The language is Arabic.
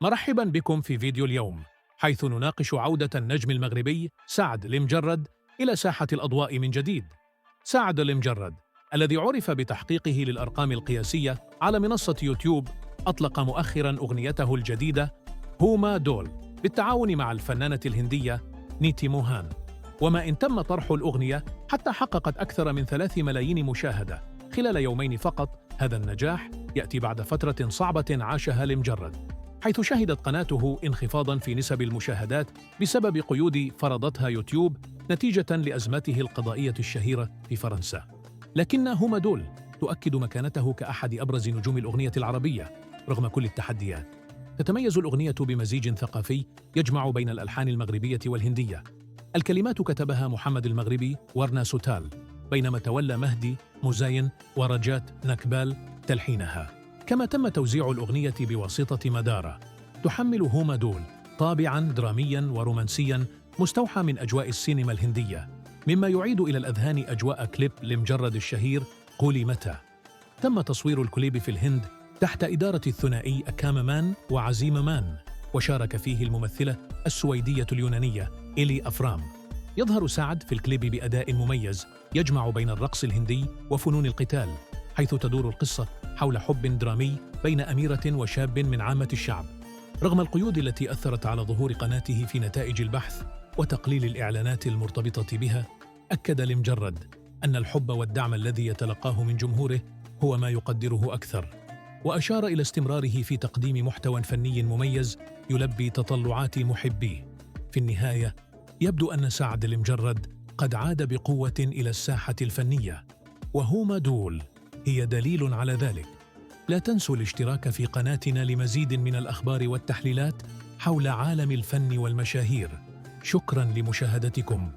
مرحبا بكم في فيديو اليوم، حيث نناقش عودة النجم المغربي سعد المجرد إلى ساحة الأضواء من جديد. سعد المجرد الذي عرف بتحقيقه للأرقام القياسية على منصة يوتيوب أطلق مؤخراً أغنيته الجديدة هوما دول بالتعاون مع الفنانة الهندية نيتي موهان، وما إن تم طرح الأغنية حتى حققت أكثر من 3 ملايين مشاهدة خلال يومين فقط. هذا النجاح يأتي بعد فترة صعبة عاشها المجرد، حيث شهدت قناته انخفاضاً في نسب المشاهدات بسبب قيود فرضتها يوتيوب نتيجة لأزمته القضائية الشهيرة في فرنسا. لكن هوما دول تؤكد مكانته كأحد أبرز نجوم الأغنية العربية رغم كل التحديات. تتميز الأغنية بمزيج ثقافي يجمع بين الألحان المغربية والهندية. الكلمات كتبها محمد المغربي ورنا سوتال، بينما تولى مهدي مزاين ورجات نكبال تلحينها. كما تم توزيع الأغنية بواسطة مدارة. تحمل هوما دول طابعاً درامياً ورومانسياً مستوحى من أجواء السينما الهندية، مما يعيد إلى الأذهان أجواء كليب لمجرد الشهير قولي متى. تم تصوير الكليب في الهند تحت إدارة الثنائي أكام مان وعزيم مان، وشارك فيه الممثلة السويدية اليونانية إلي أفرام. يظهر سعد في الكليب بأداء مميز يجمع بين الرقص الهندي وفنون القتال، حيث تدور القصة حول حب درامي بين أميرة وشاب من عامة الشعب. رغم القيود التي أثرت على ظهور قناته في نتائج البحث وتقليل الإعلانات المرتبطة بها، أكد المجرد أن الحب والدعم الذي يتلقاه من جمهوره هو ما يقدره أكثر، وأشار إلى استمراره في تقديم محتوى فني مميز يلبي تطلعات محبيه. في النهاية، يبدو أن سعد المجرد قد عاد بقوة إلى الساحة الفنية، وهوما دول هي دليل على ذلك. لا تنسوا الاشتراك في قناتنا لمزيد من الأخبار والتحليلات حول عالم الفن والمشاهير. شكراً لمشاهدتكم.